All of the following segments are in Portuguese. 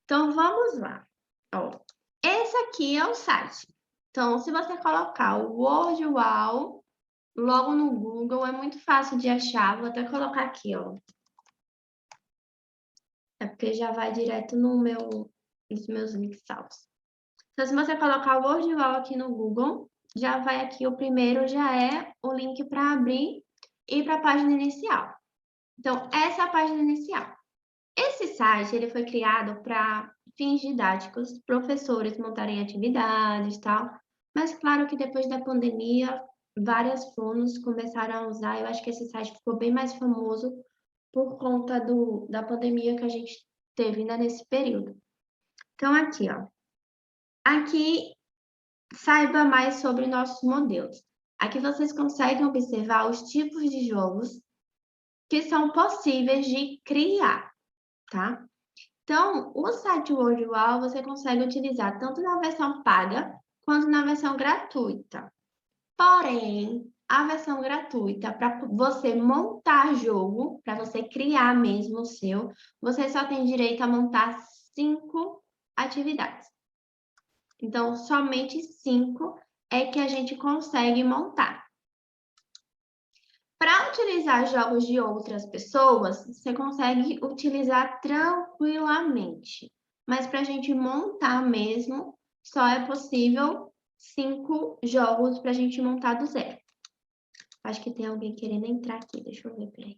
Então, vamos lá. Ó, esse aqui é o site. Então, se você colocar o Word Wall logo no Google, é muito fácil de achar. Vou até colocar aqui, ó. É porque já vai direto nos meus links salvos. Então, se você colocar o Word Wall aqui no Google, já vai aqui, o primeiro já é o link para abrir e para a página inicial. Então, essa é a página inicial. Esse site ele foi criado para fins didáticos, professores montarem atividades e tal, mas claro que depois da pandemia, várias fonos começaram a usar. Eu acho que esse site ficou bem mais famoso por conta da pandemia que a gente teve, né, nesse período. Então, aqui, ó. Aqui, saiba mais sobre nossos modelos. Aqui vocês conseguem observar os tipos de jogos que são possíveis de criar, tá? Então, o site WordWall você consegue utilizar tanto na versão paga quanto na versão gratuita. Porém, a versão gratuita, para você montar jogo, para você criar mesmo o seu, você só tem direito a montar 5 atividades. Então, somente 5 é que a gente consegue montar. Para utilizar jogos de outras pessoas, você consegue utilizar tranquilamente. Mas para a gente montar mesmo, só é possível 5 jogos para a gente montar do zero. Acho que tem alguém querendo entrar aqui. Deixa eu ver, peraí.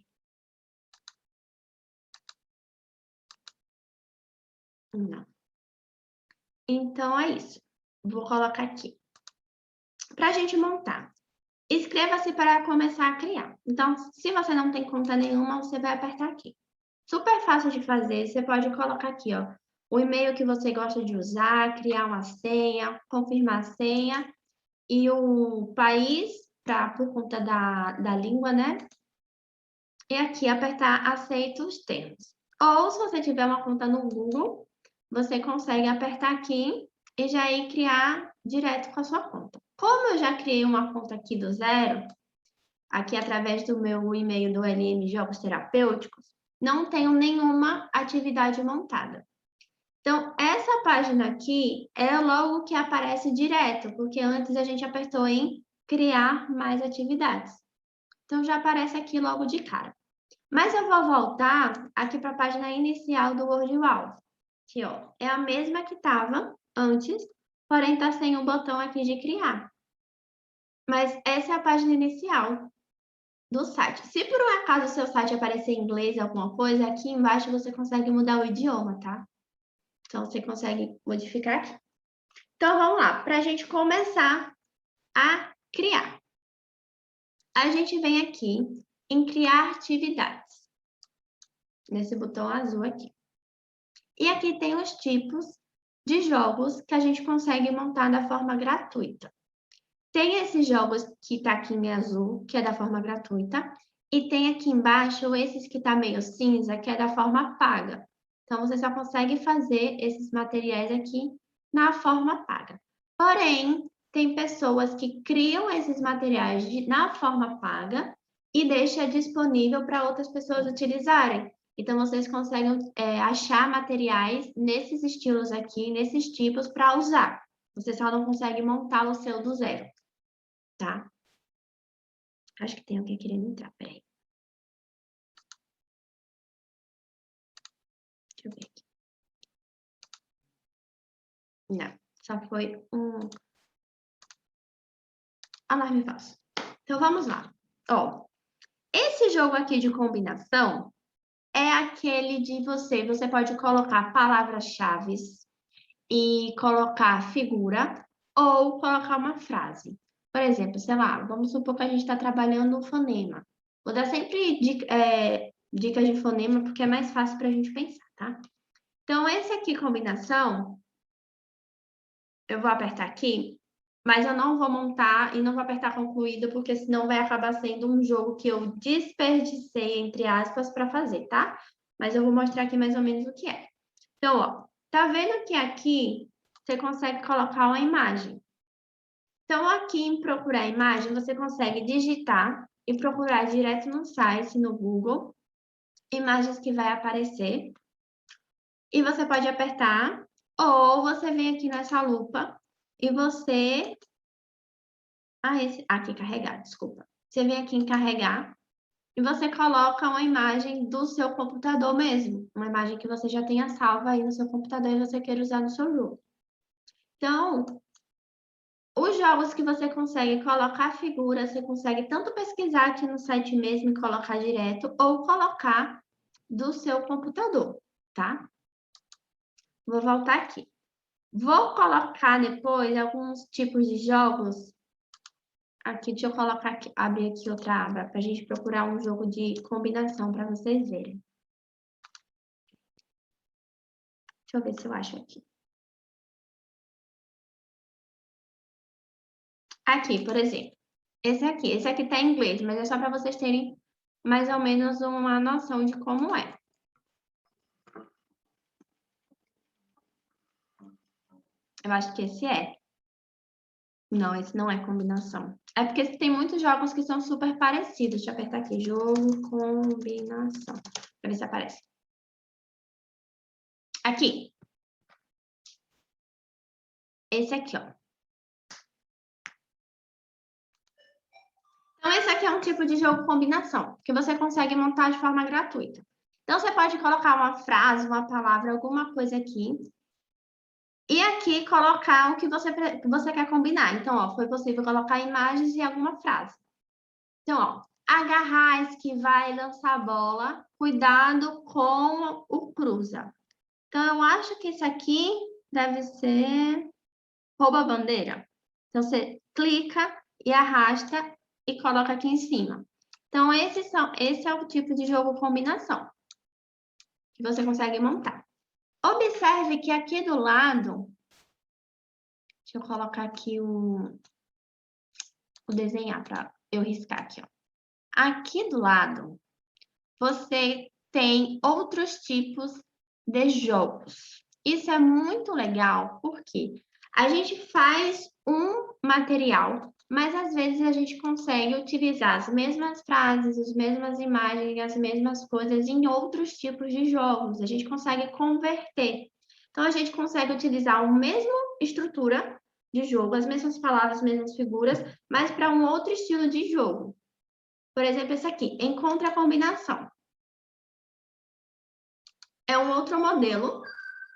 Não. Então, é isso. Vou colocar aqui. Para a gente montar. Inscreva-se para começar a criar. Então, se você não tem conta nenhuma, você vai apertar aqui. Super fácil de fazer, você pode colocar aqui, ó, o e-mail que você gosta de usar, criar uma senha, confirmar a senha e o país, por conta da língua, né? E aqui apertar aceito os termos. Ou se você tiver uma conta no Google, você consegue apertar aqui e já ir criar direto com a sua conta. Como eu já criei uma conta aqui do zero, aqui através do meu e-mail do LM Jogos Terapêuticos, não tenho nenhuma atividade montada. Então, essa página aqui é logo que aparece direto, porque antes a gente apertou em criar mais atividades. Então, já aparece aqui logo de cara. Mas eu vou voltar aqui para a página inicial do WordWall. Aqui, ó, é a mesma que estava antes, porém está sem o botão aqui de criar. Mas essa é a página inicial do site. Se por um acaso o seu site aparecer em inglês alguma coisa, aqui embaixo você consegue mudar o idioma, tá? Então, você consegue modificar aqui. Então, vamos lá. Para a gente começar a criar. A gente vem aqui em criar atividades. Nesse botão azul aqui. E aqui tem os tipos de jogos que a gente consegue montar da forma gratuita. Tem esses jogos que tá aqui em azul, que é da forma gratuita, e tem aqui embaixo esses que tá meio cinza, que é da forma paga. Então, você só consegue fazer esses materiais aqui na forma paga. Porém, tem pessoas que criam esses materiais na forma paga e deixa disponível para outras pessoas utilizarem. Então, vocês conseguem achar materiais nesses estilos aqui, nesses tipos, para usar. Você só não consegue montar o seu do zero, tá? Acho que tem alguém querendo entrar, peraí. Deixa eu ver aqui. Não, só foi um alarme falso. Então, vamos lá. Ó, esse jogo aqui de combinação é aquele de você pode colocar palavras-chave e colocar figura ou colocar uma frase. Por exemplo, sei lá, vamos supor que a gente está trabalhando um fonema. Vou dar sempre dicas de fonema porque é mais fácil para a gente pensar, tá? Então, esse aqui, combinação, eu vou apertar aqui, mas eu não vou montar e não vou apertar concluído, porque senão vai acabar sendo um jogo que eu desperdicei, entre aspas, para fazer, tá? Mas eu vou mostrar aqui mais ou menos o que é. Então, ó, tá vendo que aqui você consegue colocar uma imagem. Então, aqui em procurar imagem, você consegue digitar e procurar direto no site, no Google, imagens que vai aparecer. E você pode apertar, ou você vem aqui nessa lupa e você... Aqui, carregar, desculpa. Você vem aqui em carregar e você coloca uma imagem do seu computador mesmo. Uma imagem que você já tenha salva aí no seu computador e você queira usar no seu jogo. Então, os jogos que você consegue colocar figura, você consegue tanto pesquisar aqui no site mesmo e colocar direto, ou colocar do seu computador, tá? Vou voltar aqui. Vou colocar depois alguns tipos de jogos. Aqui, deixa eu colocar aqui, abrir aqui outra aba, para a gente procurar um jogo de combinação para vocês verem. Deixa eu ver se eu acho aqui. Aqui, por exemplo. Esse aqui tá em inglês, mas é só para vocês terem mais ou menos uma noção de como é. Eu acho que esse é. Não, esse não é combinação. É porque tem muitos jogos que são super parecidos. Deixa eu apertar aqui. Jogo, combinação. Pra ver se aparece. Aqui. Esse aqui, ó. Então, esse aqui é um tipo de jogo combinação, que você consegue montar de forma gratuita. Então, você pode colocar uma frase, uma palavra, alguma coisa aqui. E aqui colocar o que você quer combinar. Então, ó, foi possível colocar imagens e alguma frase. Então, ó, agarrar, esquivar e lançar a bola. Cuidado com o cruza. Então, eu acho que esse aqui deve ser rouba a bandeira. Então, você clica e arrasta e coloca aqui em cima. Então, esse é o tipo de jogo combinação que você consegue montar. Observe que aqui do lado, deixa eu colocar aqui o desenhar para eu riscar aqui, ó. Aqui do lado, você tem outros tipos de jogos. Isso é muito legal, porque a gente faz um material, mas às vezes a gente consegue utilizar as mesmas frases, as mesmas imagens, as mesmas coisas em outros tipos de jogos. A gente consegue converter. Então, a gente consegue utilizar a mesma estrutura de jogo, as mesmas palavras, as mesmas figuras, mas para um outro estilo de jogo. Por exemplo, esse aqui, encontre a combinação. É um outro modelo,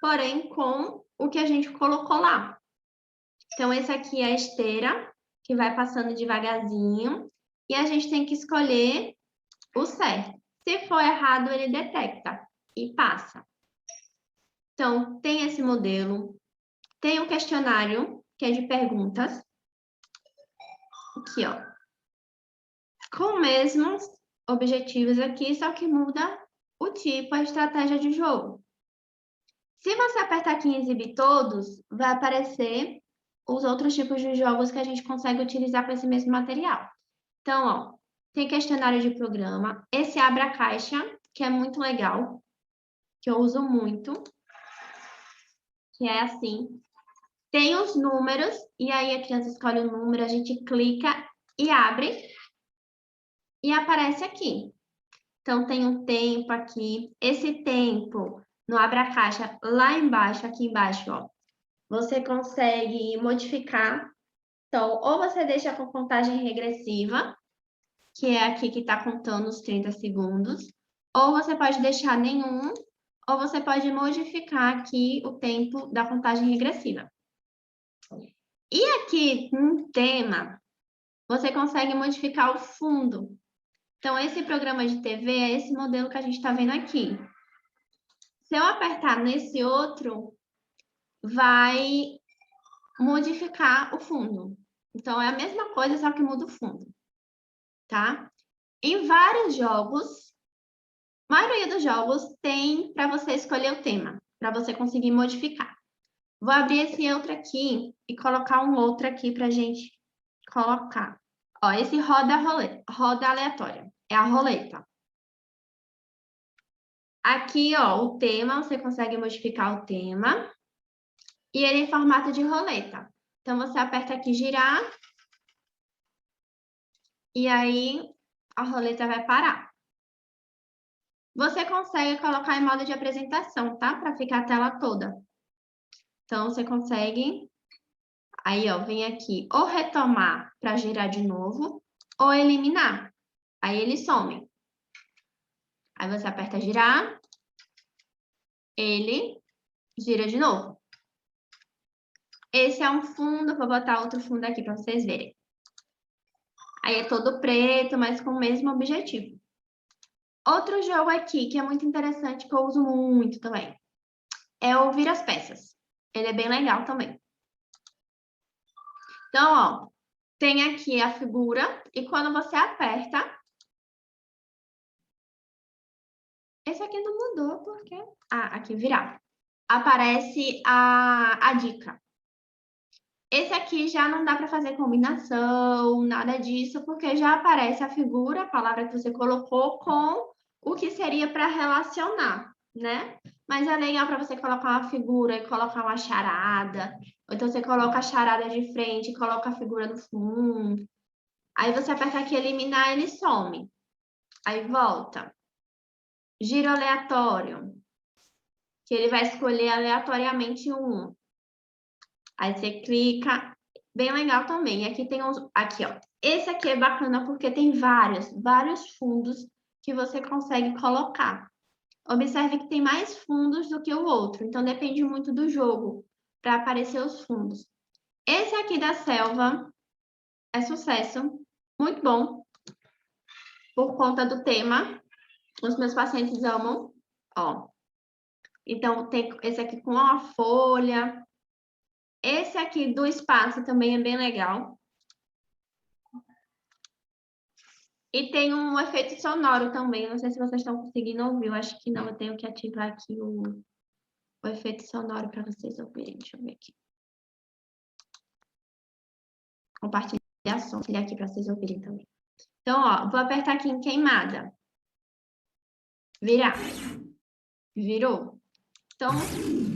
porém com o que a gente colocou lá. Então, esse aqui é a esteira, que vai passando devagarzinho, e a gente tem que escolher o certo. Se for errado, ele detecta e passa. Então, tem esse modelo, tem o questionário, que é de perguntas. Aqui, ó. Com mesmos objetivos aqui, só que muda o tipo, a estratégia de jogo. Se você apertar aqui em exibir todos, vai aparecer os outros tipos de jogos que a gente consegue utilizar com esse mesmo material. Então, ó, tem questionário de programa, esse abre a caixa, que é muito legal, que eu uso muito, que é assim. Tem os números, e aí a criança escolhe o número, a gente clica e abre, e aparece aqui. Então, tem um tempo aqui, esse tempo no abre a caixa, lá embaixo, aqui embaixo, ó, você consegue modificar. Então, ou você deixa com contagem regressiva, que é aqui que está contando os 30 segundos, ou você pode deixar nenhum, ou você pode modificar aqui o tempo da contagem regressiva. E aqui, no tema, você consegue modificar o fundo. Então, esse programa de TV é esse modelo que a gente está vendo aqui. Se eu apertar nesse outro, vai modificar o fundo. Então, é a mesma coisa, só que muda o fundo, tá? Em vários jogos, a maioria dos jogos tem para você escolher o tema, para você conseguir modificar. Vou abrir esse outro aqui e colocar um outro aqui para a gente colocar. Ó, esse roda aleatória, é a roleta. Aqui, ó, o tema, você consegue modificar o tema. E ele é em formato de roleta. Então, você aperta aqui girar. E aí, a roleta vai parar. Você consegue colocar em modo de apresentação, tá? Para ficar a tela toda. Então, você consegue... Aí, ó, vem aqui ou retomar para girar de novo, ou eliminar. Aí, ele some. Aí, você aperta girar, ele gira de novo. Esse é um fundo, vou botar outro fundo aqui para vocês verem. Aí, é todo preto, mas com o mesmo objetivo. Outro jogo aqui, que é muito interessante, que eu uso muito também, é o Vira as Peças. Ele é bem legal também. Então, ó, tem aqui a figura, e quando você aperta... Esse aqui não mudou, porque... Ah, aqui, virar. Aparece a dica. Esse aqui já não dá para fazer combinação, nada disso, porque já aparece a figura, a palavra que você colocou, com o que seria para relacionar, né? Mas é legal para você colocar uma figura e colocar uma charada. Ou então você coloca a charada de frente e coloca a figura no fundo. Aí você aperta aqui eliminar, ele some. Aí volta. Giro aleatório, que ele vai escolher aleatoriamente um. Aí você clica, bem legal também. Aqui tem uns, aqui, ó. Esse aqui é bacana porque tem vários fundos que você consegue colocar. Observe que tem mais fundos do que o outro, então depende muito do jogo para aparecer os fundos. Esse aqui da selva é sucesso, muito bom, por conta do tema. Os meus pacientes amam, ó. Então, tem esse aqui com uma folha. Esse aqui do espaço também é bem legal. E tem um efeito sonoro também. Não sei se vocês estão conseguindo ouvir. Eu acho que não. Eu tenho que ativar aqui o efeito sonoro para vocês ouvirem. Deixa eu ver aqui. Compartilhar som aqui para vocês ouvirem também. Então, ó, vou apertar aqui em queimada. Virar. Virou. Então,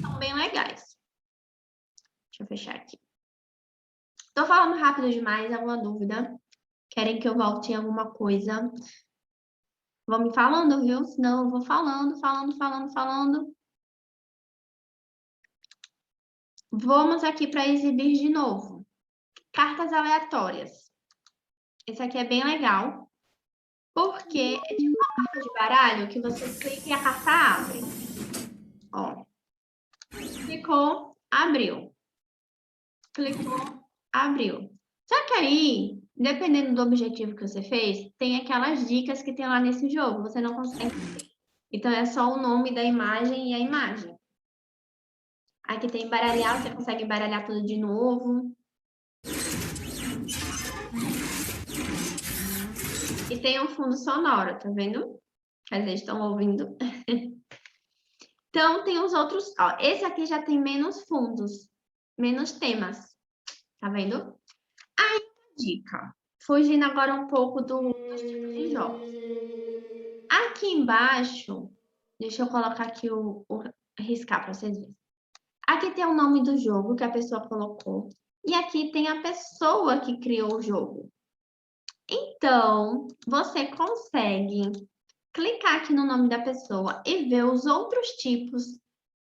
são bem legais. Deixa eu fechar aqui. Tô falando rápido demais, alguma dúvida? Querem que eu volte em alguma coisa? Vão me falando, viu? Senão eu vou falando. Vamos aqui para exibir de novo. Cartas aleatórias. Esse aqui é bem legal, porque é tipo uma carta de baralho que você clica e a carta abre. Ó. Clicou, abriu. Clicou, abriu. Só que aí, dependendo do objetivo que você fez, tem aquelas dicas que tem lá nesse jogo. Você não consegue ver. Então, é só o nome da imagem e a imagem. Aqui tem baralhar, você consegue baralhar tudo de novo. E tem um fundo sonoro, tá vendo? Quer dizer, estão ouvindo. Então, tem os outros. Ó, esse aqui já tem menos fundos, menos temas. Tá vendo? Aí, dica. Fugindo agora um pouco dos tipos de jogos. Aqui embaixo, deixa eu colocar aqui riscar para vocês verem. Aqui tem o nome do jogo que a pessoa colocou. E aqui tem a pessoa que criou o jogo. Então, você consegue clicar aqui no nome da pessoa e ver os outros tipos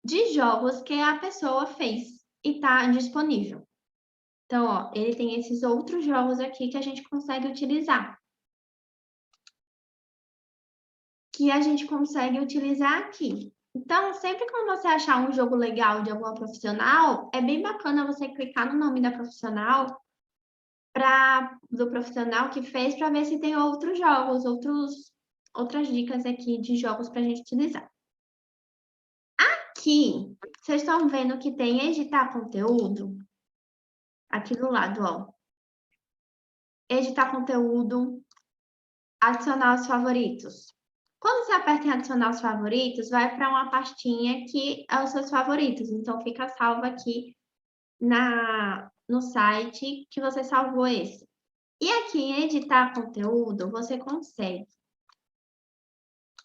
de jogos que a pessoa fez e está disponível. Então, ó, ele tem esses outros jogos aqui que a gente consegue utilizar. Aqui. Então, sempre que você achar um jogo legal de alguma profissional, é bem bacana você clicar no nome da profissional, do profissional que fez, para ver se tem outros jogos, outras dicas aqui de jogos para a gente utilizar. Aqui, vocês estão vendo que tem editar conteúdo? Aqui do lado, ó. Editar conteúdo, adicionar os favoritos. Quando você aperta em adicionar os favoritos, vai para uma pastinha que é os seus favoritos. Então, fica salvo aqui no site que você salvou esse. E aqui em editar conteúdo, você consegue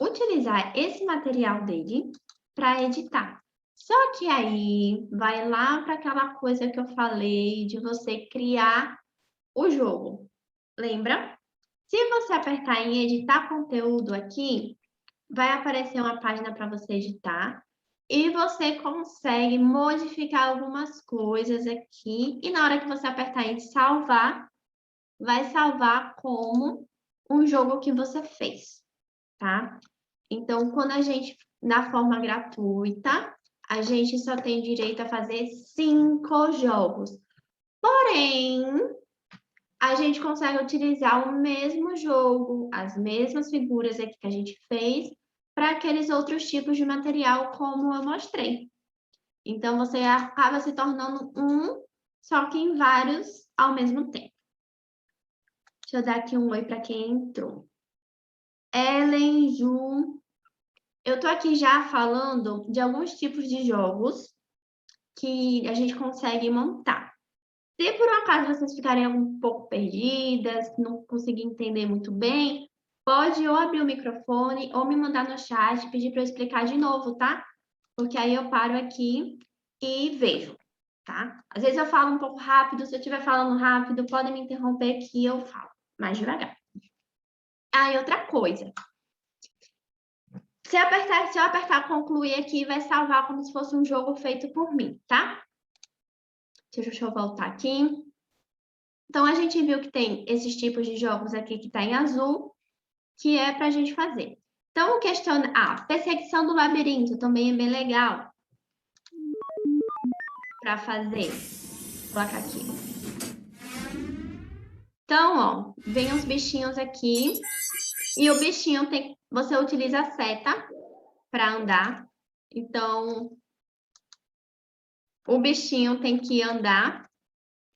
utilizar esse material dele para editar. Só que aí vai lá para aquela coisa que eu falei de você criar o jogo. Lembra? Se você apertar em editar conteúdo aqui, vai aparecer uma página para você editar e você consegue modificar algumas coisas aqui e na hora que você apertar em salvar, vai salvar como um jogo que você fez, tá? Então, quando a gente, na forma gratuita, a gente só tem direito a fazer 5 jogos. Porém, a gente consegue utilizar o mesmo jogo, as mesmas figuras aqui que a gente fez, para aqueles outros tipos de material, como eu mostrei. Então, você acaba se tornando um, só que em vários ao mesmo tempo. Deixa eu dar aqui um oi para quem entrou. Ellen, Ju. Eu tô aqui já falando de alguns tipos de jogos que a gente consegue montar. Se por um acaso vocês ficarem um pouco perdidas, não conseguirem entender muito bem, pode ou abrir o microfone ou me mandar no chat, pedir para eu explicar de novo, tá? Porque aí eu paro aqui e vejo, tá? Às vezes eu falo um pouco rápido, se eu estiver falando rápido, podem me interromper que eu falo mais devagar. Ah, e outra coisa. Se eu apertar concluir aqui, vai salvar como se fosse um jogo feito por mim, tá? Deixa eu voltar aqui. Então, a gente viu que tem esses tipos de jogos aqui que está em azul, que é para a gente fazer. Então, perseguição do labirinto também é bem legal para fazer. Vou colocar aqui. Então, ó, vem os bichinhos aqui e o bichinho você utiliza a seta para andar. Então, o bichinho tem que andar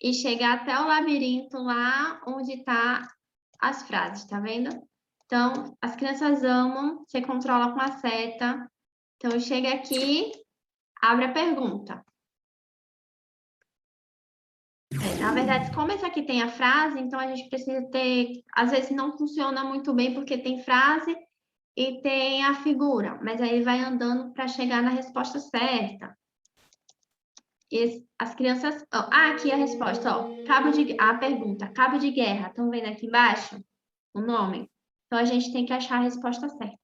e chegar até o labirinto lá onde tá as frases, tá vendo? Então, as crianças amam, você controla com a seta. Então, chega aqui, abre a pergunta. Na verdade, como esse aqui tem a frase, então a gente precisa ter... Às vezes não funciona muito bem porque tem frase e tem a figura, mas aí vai andando para chegar na resposta certa. As crianças... aqui a resposta, ó. A pergunta, cabo de guerra. Estão vendo aqui embaixo o nome? Então, a gente tem que achar a resposta certa.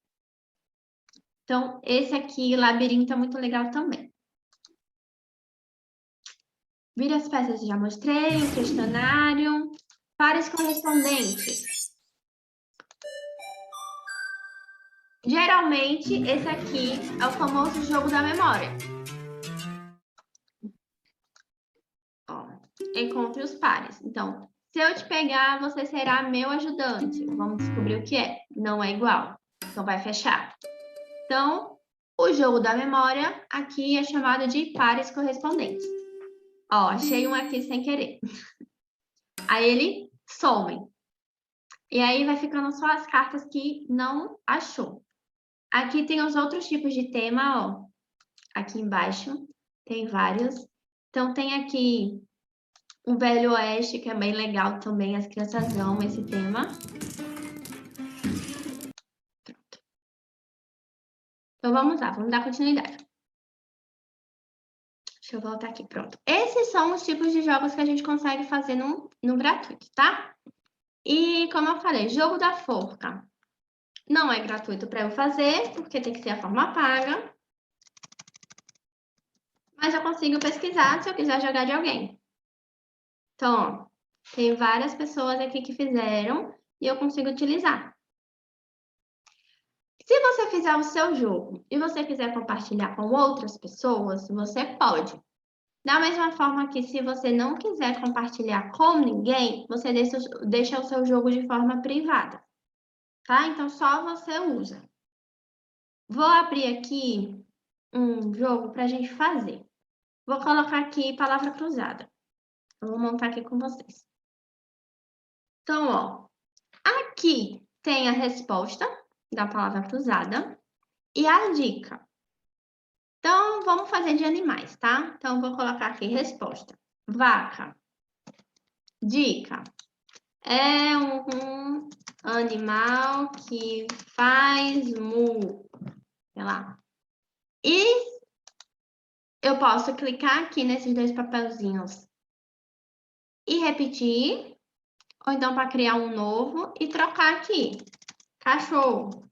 Então, esse aqui, labirinto, é muito legal também. Vira as peças, já mostrei, o questionário. Pares correspondentes. Geralmente, esse aqui é o famoso jogo da memória. Ó, encontre os pares. Então, se eu te pegar, você será meu ajudante. Vamos descobrir o que é. Não é igual. Então, vai fechar. Então, o jogo da memória aqui é chamado de pares correspondentes. Ó, achei um aqui sem querer. Aí ele some. E aí vai ficando só as cartas que não achou. Aqui tem os outros tipos de tema, ó. Aqui embaixo tem vários. Então, tem aqui o Velho Oeste, que é bem legal também. As crianças amam esse tema. Pronto. Então, vamos lá, vamos dar continuidade. Deixa eu voltar aqui, pronto. Esses são os tipos de jogos que a gente consegue fazer no gratuito, tá? E, como eu falei, jogo da forca. Não é gratuito para eu fazer, porque tem que ser a forma paga. Mas eu consigo pesquisar se eu quiser jogar de alguém. Então, ó, tem várias pessoas aqui que fizeram e eu consigo utilizar. Se você fizer o seu jogo e você quiser compartilhar com outras pessoas, você pode. Da mesma forma que se você não quiser compartilhar com ninguém, você deixa o seu jogo de forma privada, tá? Então, só você usa. Vou abrir aqui um jogo para a gente fazer. Vou colocar aqui palavra cruzada. Eu vou montar aqui com vocês. Então, ó, aqui tem a resposta da palavra cruzada e a dica. Então, vamos fazer de animais, tá? Então, vou colocar aqui resposta. Vaca. Dica. É um animal que faz mu. Sei lá. E eu posso clicar aqui nesses 2 papelzinhos e repetir. Ou então, para criar um novo e trocar aqui. Cachorro.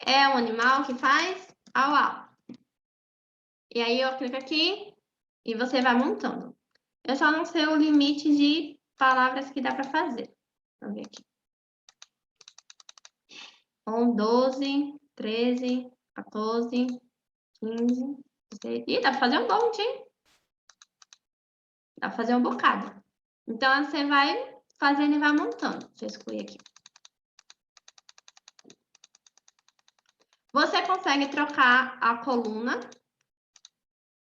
é um animal que faz au au. E aí eu clico aqui e você vai montando. Eu só não sei o limite de palavras que dá para fazer. Vamos ver aqui. 11, 12, 13, 14, 15, 16. Ih, dá para fazer um monte, hein? Dá para fazer um bocado. Então, você vai fazendo e vai montando. Deixa eu excluir aqui. Você consegue trocar a coluna.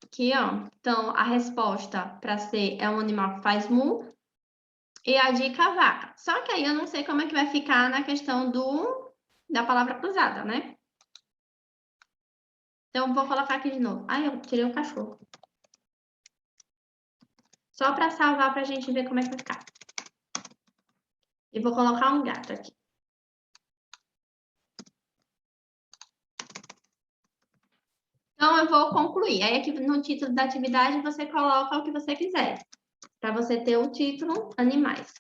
Aqui, ó. Então, a resposta para C é um animal que faz mu. E a dica, vaca. Só que aí eu não sei como é que vai ficar na questão da palavra cruzada, né? Então, vou colocar aqui de novo. Ai, eu tirei o cachorro. Só para salvar para a gente ver como é que vai ficar. E vou colocar um gato aqui. Então, eu vou concluir. Aí, aqui no título da atividade, você coloca o que você quiser. Para você ter o título animais.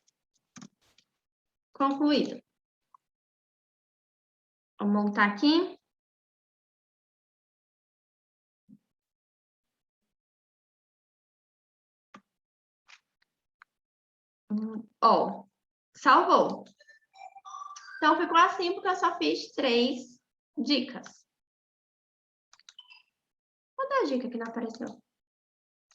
Concluído. Vou montar aqui. Ó, salvou. Então, ficou assim porque eu só fiz 3 dicas. Cadê a dica que não apareceu?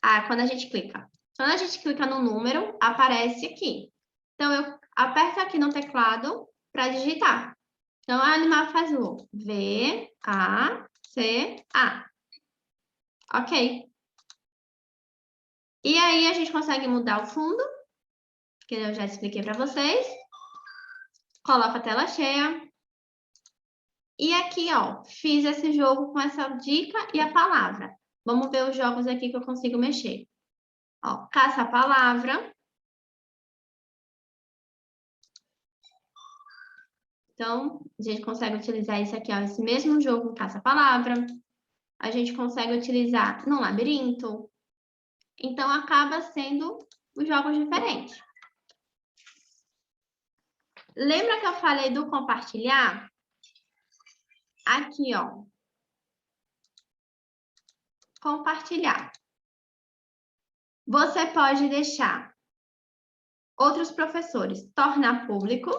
Ah, quando a gente clica. Quando a gente clica no número, aparece aqui. Então, eu aperto aqui no teclado para digitar. Então, a animal faz o V, A, C, A. Ok. E aí, a gente consegue mudar o fundo, que eu já expliquei para vocês. Coloca a tela cheia. E aqui, ó, fiz esse jogo com essa dica e a palavra. Vamos ver os jogos aqui que eu consigo mexer. Ó, caça a palavra. Então, a gente consegue utilizar esse aqui, ó, esse mesmo jogo, caça a palavra. A gente consegue utilizar no labirinto. Então, acaba sendo os jogos diferentes. Lembra que eu falei do compartilhar? Aqui, ó. Compartilhar. Você pode deixar outros professores, tornar público.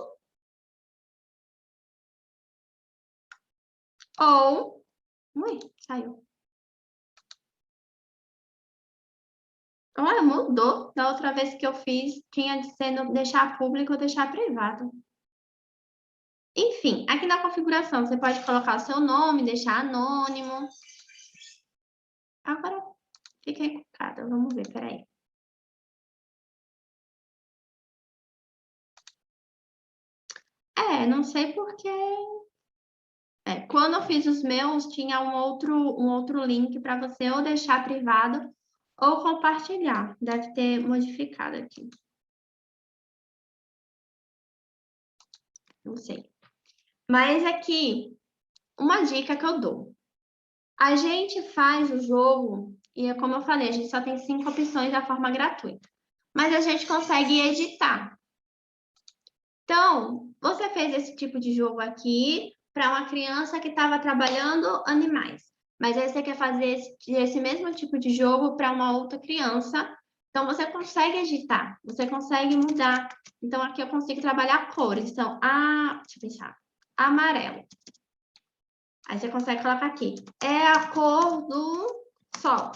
Ou... Ui, saiu. Olha, mudou. Da outra vez que eu fiz, tinha dizendo deixar público ou deixar privado. Enfim, aqui na configuração, você pode colocar o seu nome, deixar anônimo. Agora, fiquei encucada. Vamos ver, peraí. Não sei porque... quando eu fiz os meus, tinha um outro link para você ou deixar privado ou compartilhar. Deve ter modificado aqui. Não sei. Mas aqui, uma dica que eu dou. A gente faz o jogo, e como eu falei, a gente só tem 5 opções da forma gratuita. Mas a gente consegue editar. Então, você fez esse tipo de jogo aqui para uma criança que estava trabalhando animais. Mas aí você quer fazer esse mesmo tipo de jogo para uma outra criança. Então, você consegue editar, você consegue mudar. Então, aqui eu consigo trabalhar cores. Então, deixa eu pensar. Amarelo. Aí você consegue colocar aqui. É a cor do sol.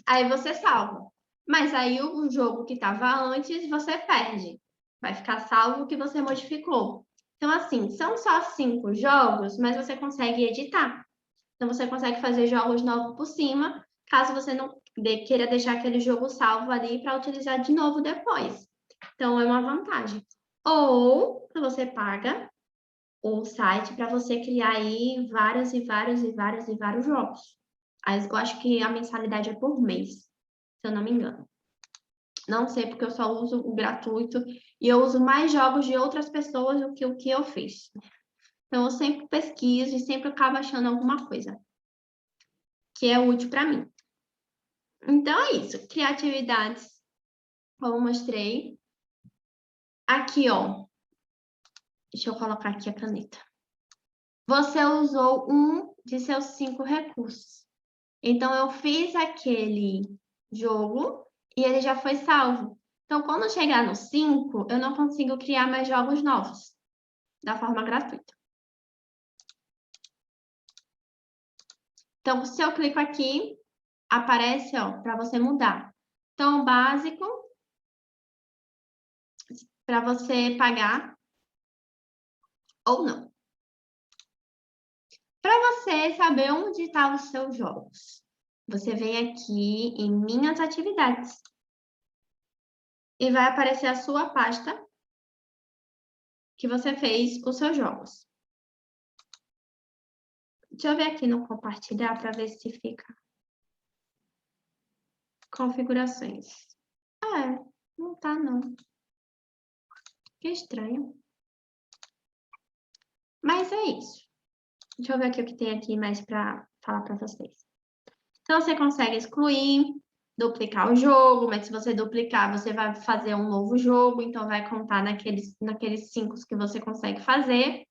Aí você salva. Mas aí o jogo que estava antes, você perde. Vai ficar salvo o que você modificou. Então, assim, são só 5 jogos, mas você consegue editar. Então, você consegue fazer jogos novos por cima, caso você não queira deixar aquele jogo salvo ali para utilizar de novo depois. Então, é uma vantagem. Ou você paga o site para você criar aí vários jogos. Aí, eu acho que a mensalidade é por mês, se eu não me engano. Não sei, porque eu só uso o gratuito e eu uso mais jogos de outras pessoas do que o que eu fiz. Então, eu sempre pesquiso e sempre acabo achando alguma coisa que é útil para mim. Então, é isso. Criatividades, como eu mostrei. Aqui, ó. Deixa eu colocar aqui a caneta. você usou um de seus 5 recursos. Então, eu fiz aquele jogo e ele já foi salvo. Então, quando chegar no 5, eu não consigo criar mais jogos novos, da forma gratuita. Então, se eu clico aqui, aparece, para você mudar. Então, o básico, para você pagar ou não. Para você saber onde estão os seus jogos, você vem aqui em Minhas Atividades. E vai aparecer a sua pasta que você fez os seus jogos. Deixa eu ver aqui no compartilhar para ver se fica. Configurações. Não tá não. Que estranho. Mas é isso. Deixa eu ver aqui o que tem aqui mais para falar para vocês. Então, você consegue excluir, duplicar o jogo, mas se você duplicar, você vai fazer um novo jogo, então vai contar naqueles 5 que você consegue fazer.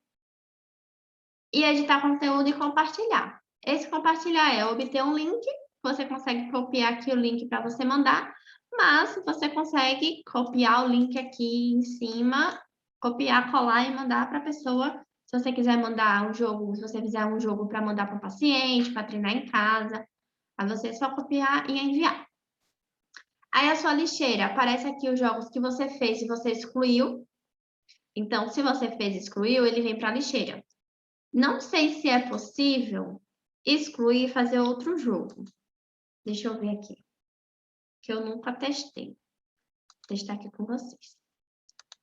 E editar conteúdo e compartilhar. Esse compartilhar é obter um link, você consegue copiar aqui o link para você mandar, mas você consegue copiar o link aqui em cima, copiar, colar e mandar para a pessoa. Se você quiser mandar um jogo, se você fizer um jogo para mandar para um paciente, para treinar em casa, aí você só copiar e enviar. Aí a sua lixeira, aparece aqui os jogos que você fez e você excluiu. Então, se você fez e excluiu, ele vem para a lixeira. Não sei se é possível excluir e fazer outro jogo. Deixa eu ver aqui. Que eu nunca testei. Vou testar aqui com vocês.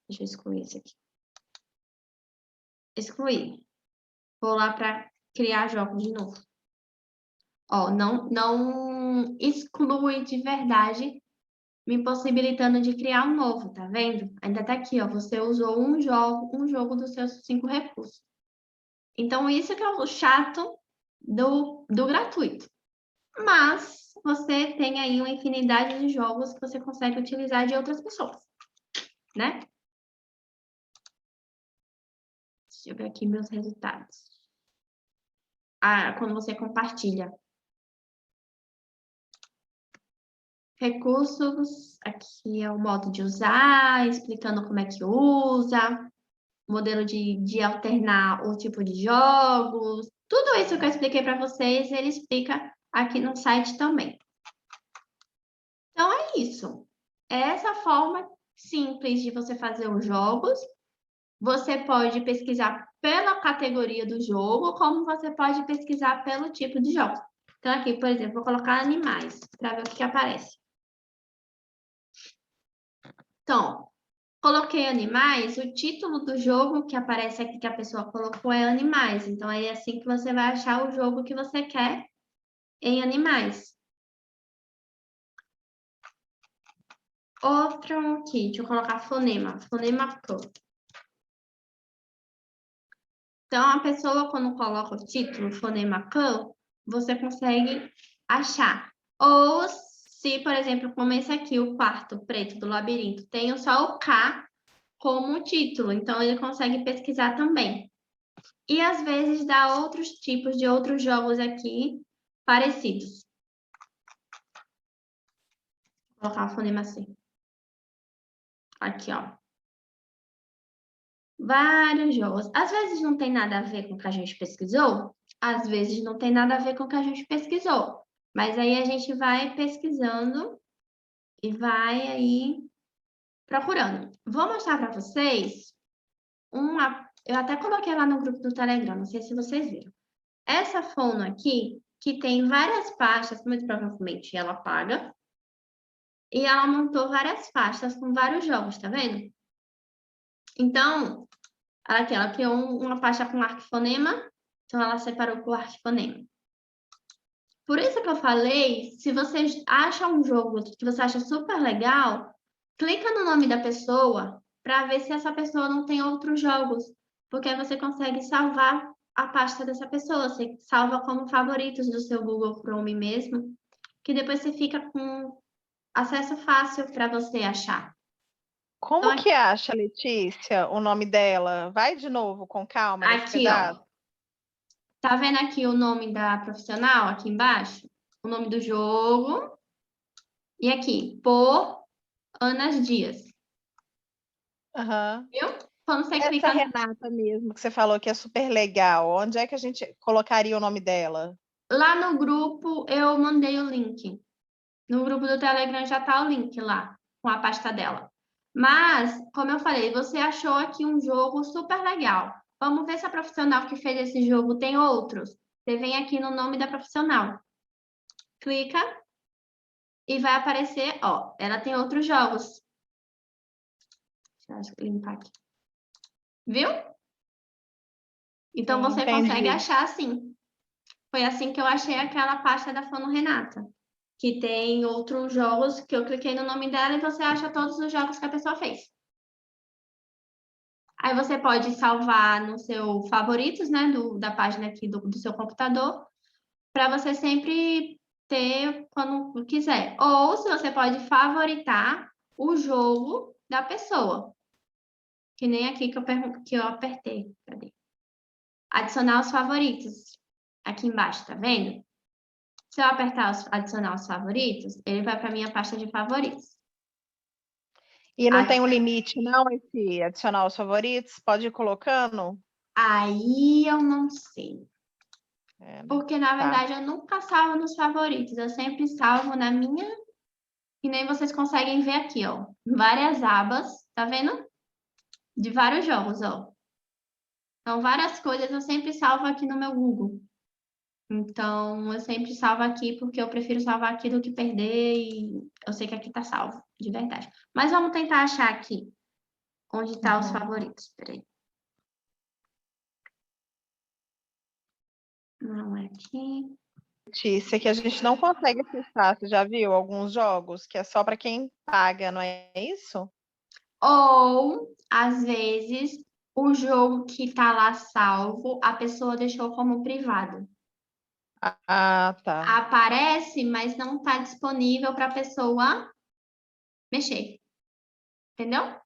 Deixa eu excluir esse aqui. Excluir. Vou lá para criar jogos de novo. Ó, não exclui de verdade, me possibilitando de criar um novo, tá vendo? Ainda tá aqui, ó. Você usou um jogo dos seus 5 recursos. Então, isso que é o chato do gratuito. Mas você tem aí uma infinidade de jogos que você consegue utilizar de outras pessoas, né? Deixa eu ver aqui meus resultados. Quando você compartilha. Recursos, aqui é o modo de usar, explicando como é que usa, modelo de alternar o tipo de jogos. Tudo isso que eu expliquei para vocês, ele explica aqui no site também. Então, é isso. É essa forma simples de você fazer os jogos. Você pode pesquisar pela categoria do jogo, como você pode pesquisar pelo tipo de jogo. Então, aqui, por exemplo, vou colocar animais, para ver o que aparece. Então, coloquei animais, o título do jogo que aparece aqui que a pessoa colocou é animais. Então, é assim que você vai achar o jogo que você quer em animais. Outro aqui, deixa eu colocar fonema, fonema code. Então, a pessoa, quando coloca o título fonema code, você consegue achar. Ou se, por exemplo, como esse aqui, o quarto preto do labirinto, tem só o K como título, então ele consegue pesquisar também. E às vezes dá outros tipos de outros jogos aqui parecidos. Vou colocar o fonema assim. Aqui, ó. Vários jogos. Às vezes não tem nada a ver com o que a gente pesquisou, às vezes não tem nada a ver com o que a gente pesquisou. Mas aí a gente vai pesquisando e vai aí procurando. Vou mostrar para vocês eu até coloquei lá no grupo do Telegram, não sei se vocês viram. Essa fono aqui, que tem várias pastas, muito provavelmente ela paga, e ela montou várias pastas com vários jogos, tá vendo? Então, ela criou uma pasta com arquifonema, então ela separou por arquifonema. Por isso que eu falei, se você acha um jogo que você acha super legal, clica no nome da pessoa para ver se essa pessoa não tem outros jogos, porque aí você consegue salvar a pasta dessa pessoa, você salva como favoritos do seu Google Chrome mesmo, que depois você fica com acesso fácil para você achar. Como Então, que acha, Letícia, o nome dela? Vai de novo, com calma, nesse aqui, pedaço. ó. Tá vendo aqui o nome da profissional, aqui embaixo? O nome do jogo. E aqui, por Anas Dias. Aham. Viu? Quando você Essa clica... Renata mesmo, que você falou que é super legal, onde é que a gente colocaria o nome dela? Lá no grupo, eu mandei o link. No grupo do Telegram já tá o link lá, com a pasta dela. Mas, como eu falei, você achou aqui um jogo super legal. Vamos ver se a profissional que fez esse jogo tem outros. Você vem aqui no nome da profissional. Clica e vai aparecer, ó, ela tem outros jogos. Deixa eu limpar aqui. Viu? Então, você consegue Entendi. achar assim. Foi assim que eu achei aquela pasta da Fono Renata. Que tem outros jogos que eu cliquei no nome dela e você acha todos os jogos que a pessoa fez. Aí você pode salvar no seu favoritos, né, da página aqui do seu computador, para você sempre ter quando quiser. Ou se você pode favoritar o jogo da pessoa. Que nem aqui que eu apertei. Cadê? Adicionar os favoritos. Aqui embaixo, tá vendo? Se eu apertar adicionar os favoritos, ele vai para minha pasta de favoritos. E não tem um limite, não, esse adicionar os favoritos? Pode ir colocando? Aí eu não sei. É, né? Porque, na Tá. verdade, eu nunca salvo nos favoritos. Eu sempre salvo na minha. E nem vocês conseguem ver aqui, ó. Várias abas, tá vendo? De vários jogos, ó. Então, várias coisas eu sempre salvo aqui no meu Google. Então, eu sempre salvo aqui porque eu prefiro salvar aqui do que perder e eu sei que aqui tá salvo, de verdade. Mas vamos tentar achar aqui onde tá os favoritos. Peraí. Não é aqui. Notícia que a gente não consegue acessar, você já viu alguns jogos que é só para quem paga, não é isso? Ou, às vezes, o jogo que tá lá salvo, a pessoa deixou como privado. Ah, tá. Aparece, mas não está disponível para a pessoa mexer. Entendeu?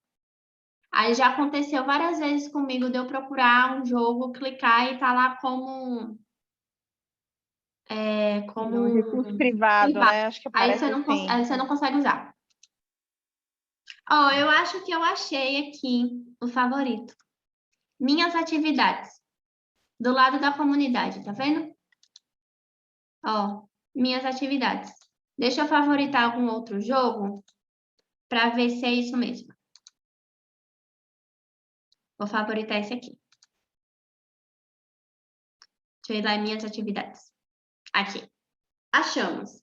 Aí já aconteceu várias vezes comigo de eu procurar um jogo, clicar e tá lá como Não, recurso privado, privado. né? Acho que Aí aparece aí assim. você não consegue usar. Ó, eu acho que eu achei aqui o favorito. Minhas atividades. Do lado da comunidade, tá vendo? Ó, minhas atividades. Deixa eu favoritar algum outro jogo para ver se é isso mesmo. Vou favoritar esse aqui. Deixa eu ir lá em minhas atividades. Aqui. Achamos.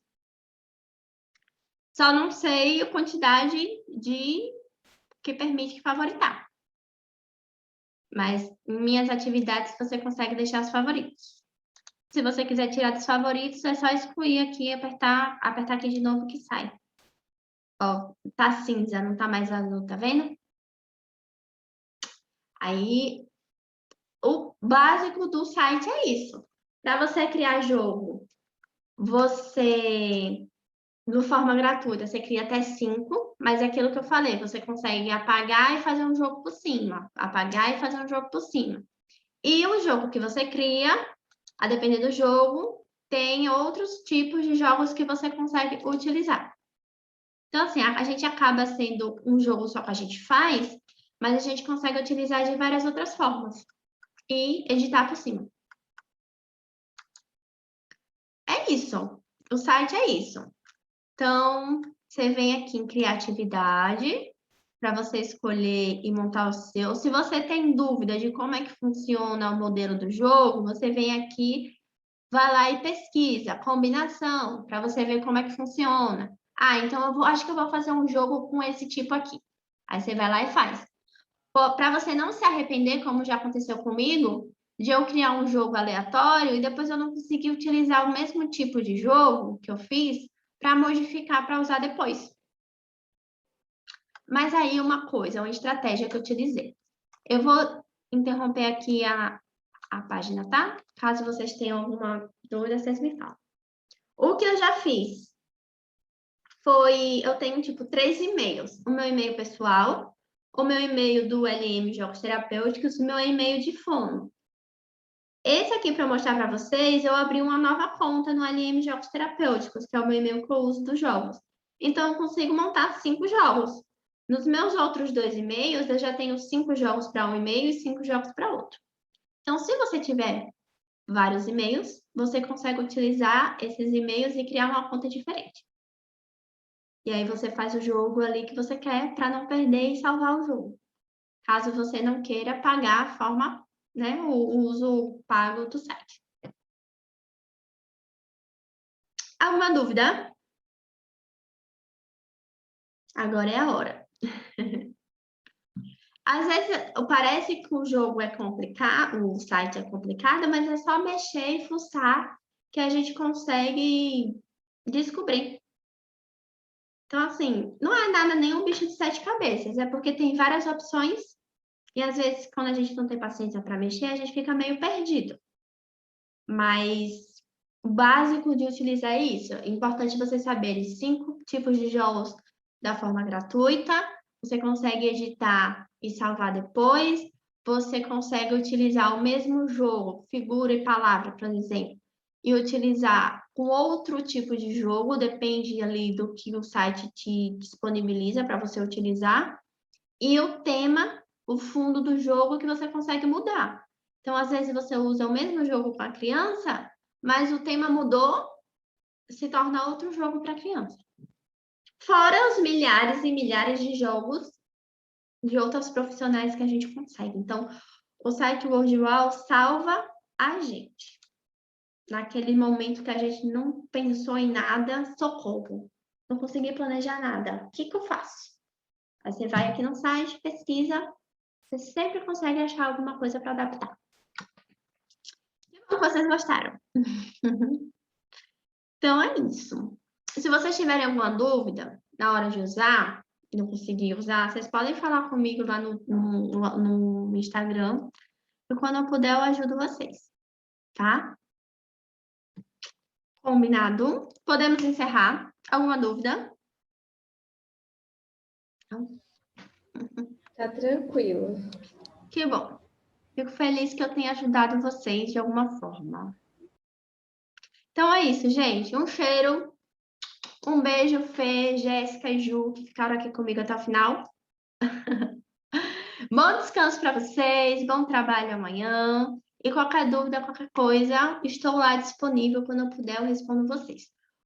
Só não sei a quantidade de que permite favoritar. Mas em minhas atividades você consegue deixar os favoritos. Se você quiser tirar dos favoritos, é só excluir aqui e apertar aqui de novo que sai. Ó, tá cinza, não tá mais azul, tá vendo? Aí, o básico do site é isso. Para você criar jogo, você de forma gratuita, você cria até 5, mas é aquilo que eu falei, você consegue apagar e fazer um jogo por cima, apagar e fazer um jogo por cima. E o jogo que você cria, a depender do jogo, tem outros tipos de jogos que você consegue utilizar. Então, assim, a gente acaba sendo um jogo só que a gente faz, mas a gente consegue utilizar de várias outras formas e editar por cima. É isso. O site é isso. Então, você vem aqui em criatividade para você escolher e montar o seu. Se você tem dúvida de como é que funciona o modelo do jogo, você vem aqui, vai lá e pesquisa combinação para você ver como é que funciona. Ah, então acho que eu vou fazer um jogo com esse tipo aqui. Aí você vai lá e faz. Para você não se arrepender, como já aconteceu comigo, de eu criar um jogo aleatório e depois eu não conseguir utilizar o mesmo tipo de jogo que eu fiz para modificar para usar depois. Mas aí uma coisa, uma estratégia que eu utilizei. Eu vou interromper aqui a página, tá? Caso vocês tenham alguma dúvida, vocês me falam. O que eu já fiz foi, eu tenho tipo 3 e-mails. O meu e-mail pessoal, o meu e-mail do LM Jogos Terapêuticos e o meu e-mail de fono. Esse aqui, para mostrar para vocês, eu abri uma nova conta no LM Jogos Terapêuticos, que é o meu e-mail que eu uso dos jogos. Então, eu consigo montar 5 jogos. Nos meus outros 2 e-mails, eu já tenho 5 jogos para um e-mail e 5 jogos para outro. Então, se você tiver vários e-mails, você consegue utilizar esses e-mails e criar uma conta diferente. E aí você faz o jogo ali que você quer para não perder e salvar o jogo. Caso você não queira pagar a forma, né, o uso pago do site. Alguma dúvida? Agora é a hora. Às vezes parece que o jogo é complicado, o site é complicado, mas é só mexer e fuçar que a gente consegue descobrir. Então, assim, não é nada nenhum bicho de 7 cabeças, é porque tem várias opções e às vezes, quando a gente não tem paciência para mexer, a gente fica meio perdido. Mas o básico de utilizar é isso. É importante você saber 5 tipos de jogos da forma gratuita. Você consegue editar e salvar depois. Você consegue utilizar o mesmo jogo, figura e palavra, por exemplo, e utilizar com outro tipo de jogo, depende ali do que o site te disponibiliza para você utilizar. E o tema, o fundo do jogo que você consegue mudar. Então, às vezes, você usa o mesmo jogo para criança, mas o tema mudou, se torna outro jogo para criança. Fora os milhares e milhares de jogos de outros profissionais que a gente consegue. Então, o site WordWall salva a gente. Naquele momento que a gente não pensou em nada, socorro. Não consegui planejar nada. O que eu faço? Aí você vai aqui no site, pesquisa, você sempre consegue achar alguma coisa para adaptar. Que vocês gostaram. Então, é isso. Se vocês tiverem alguma dúvida na hora de usar, não conseguir usar, vocês podem falar comigo lá no Instagram. E quando eu puder, eu ajudo vocês. Tá? Combinado? Podemos encerrar? Alguma dúvida? Não? Tá tranquilo. Que bom. Fico feliz que eu tenha ajudado vocês de alguma forma. Então é isso, gente. Um cheiro. Um beijo, Fê, Jéssica e Ju, que ficaram aqui comigo até o final. Bom descanso para vocês, bom trabalho amanhã. E qualquer dúvida, qualquer coisa, estou lá disponível. Quando eu puder, eu respondo vocês.